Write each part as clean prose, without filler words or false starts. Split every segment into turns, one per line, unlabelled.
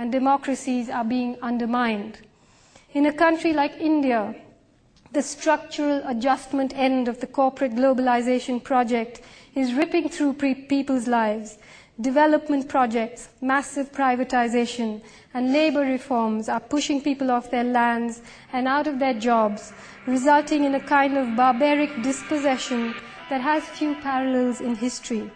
and democracies are being undermined. In a country like India, the structural adjustment end of the corporate globalization project is ripping through people's lives. Development projects, massive privatization, and labor reforms are pushing people off their lands and out of their jobs, resulting in a kind of barbaric dispossession that has few parallels in history.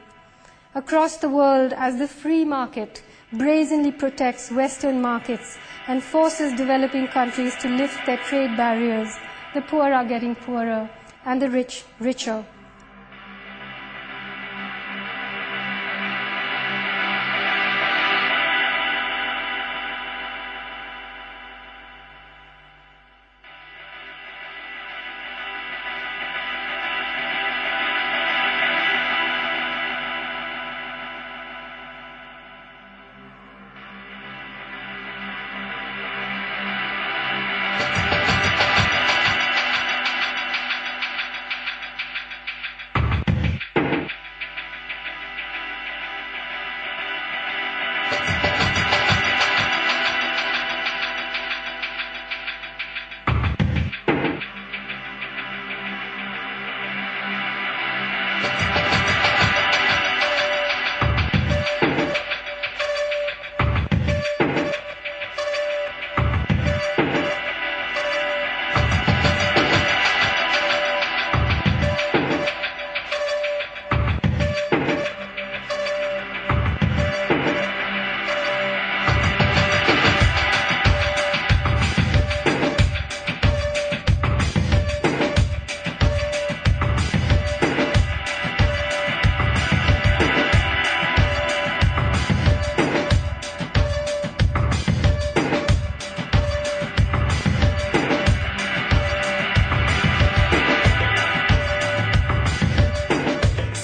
Across the world, as the free market brazenly protects Western markets and forces developing countries to lift their trade barriers, the poor are getting poorer and the rich richer.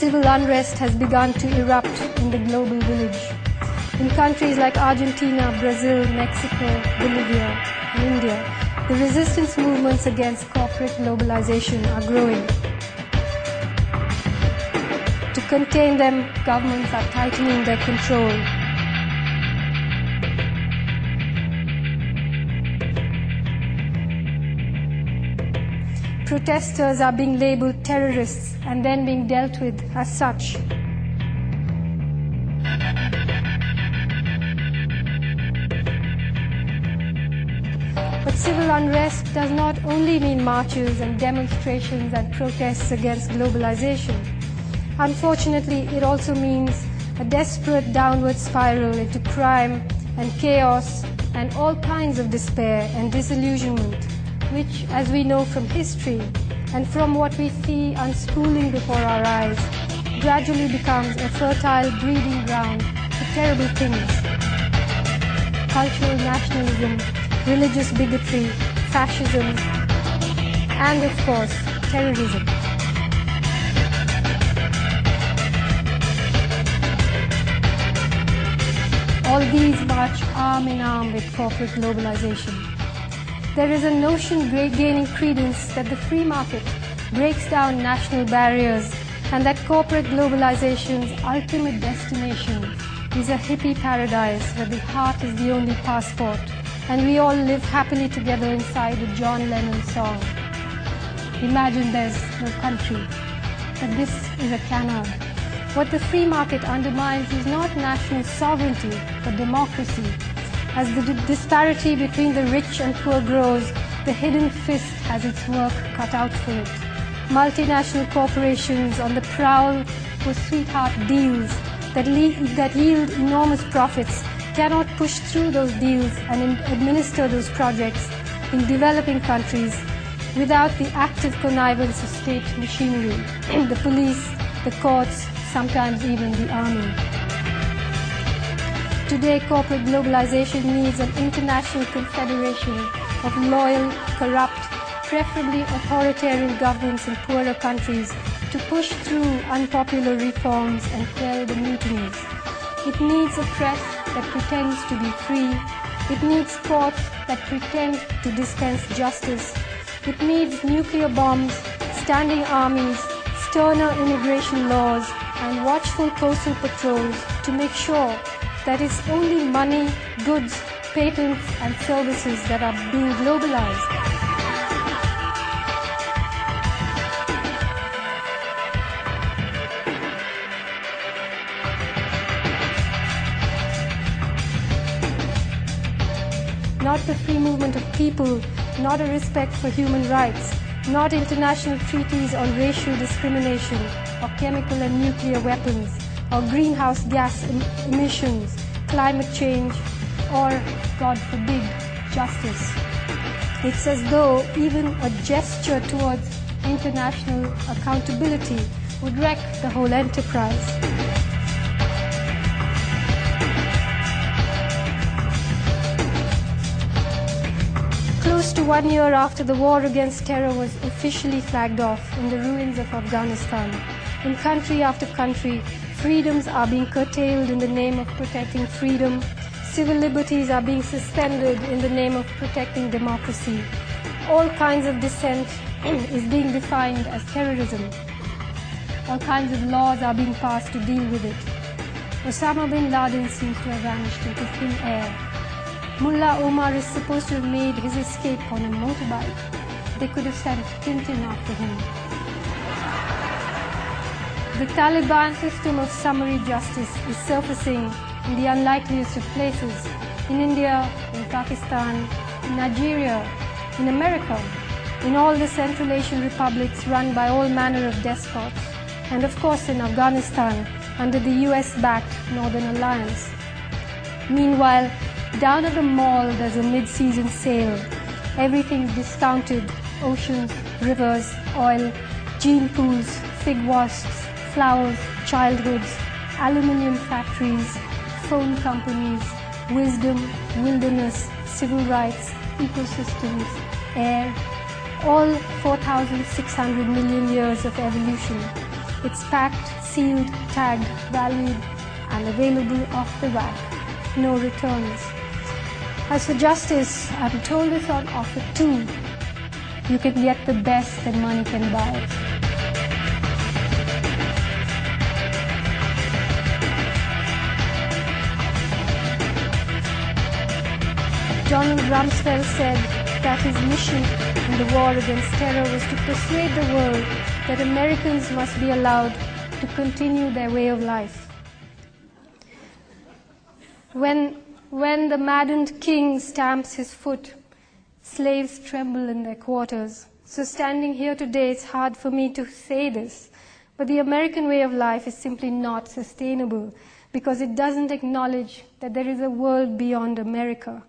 Civil unrest has begun to erupt in the global village. In countries like Argentina, Brazil, Mexico, Bolivia, and India, the resistance movements against corporate globalization are growing. To contain them, governments are tightening their control. Protesters are being labeled terrorists and then being dealt with as such. But civil unrest does not only mean marches and demonstrations and protests against globalization. Unfortunately, it also means a desperate downward spiral into crime and chaos and all kinds of despair and disillusionment, which, as we know from history and from what we see unspooling before our eyes, gradually becomes a fertile breeding ground for terrible things. Cultural nationalism, religious bigotry, fascism, and of course, terrorism. All these march arm in arm with corporate globalization. There is a notion gaining credence that the free market breaks down national barriers and that corporate globalization's ultimate destination is a hippie paradise where the heart is the only passport and we all live happily together inside a John Lennon song. Imagine there's no country, but this is a canard. What the free market undermines is not national sovereignty, but democracy. As the disparity between the rich and poor grows, the hidden fist has its work cut out for it. Multinational corporations on the prowl for sweetheart deals that yield enormous profits cannot push through those deals and administer those projects in developing countries without the active connivance of state machinery, the police, the courts, sometimes even the army. Today, corporate globalization needs an international confederation of loyal, corrupt, preferably authoritarian governments in poorer countries to push through unpopular reforms and quell the mutinies. It needs a press that pretends to be free. It needs courts that pretend to dispense justice. It needs nuclear bombs, standing armies, sterner immigration laws, and watchful coastal patrols to make sure that it's only money, goods, patents, and services that are being globalized. Not the free movement of people, not a respect for human rights, not international treaties on racial discrimination, or chemical and nuclear weapons, or greenhouse gas emissions, climate change, or, God forbid, justice. It's as though even a gesture towards international accountability would wreck the whole enterprise. Close to 1 year after the war against terror was officially flagged off in the ruins of Afghanistan, in country after country, freedoms are being curtailed in the name of protecting freedom, civil liberties are being suspended in the name of protecting democracy. All kinds of dissent is being defined as terrorism. All kinds of laws are being passed to deal with it. Osama bin Laden seems to have vanished into thin air. Mullah Omar is supposed to have made his escape on a motorbike. They could have sent Tintin after him. The Taliban system of summary justice is surfacing in the unlikeliest of places, in India, in Pakistan, in Nigeria, in America, in all the Central Asian republics run by all manner of despots, and of course in Afghanistan under the US-backed Northern Alliance. Meanwhile, down at the mall there's a mid-season sale. Everything's discounted: oceans, rivers, oil, gene pools, fig wasps, flowers, childhoods, aluminium factories, phone companies, wisdom, wilderness, civil rights, ecosystems, air, all 4,600 million years of evolution. It's packed, sealed, tagged, valued, and available off the rack. No returns. As for justice, I'm told it's on offer too. You can get the best that money can buy. Donald Rumsfeld said that his mission in the war against terror was to persuade the world that Americans must be allowed to continue their way of life. When the maddened king stamps his foot, slaves tremble in their quarters. So standing here today, it's hard for me to say this, but the American way of life is simply not sustainable because it doesn't acknowledge that there is a world beyond America.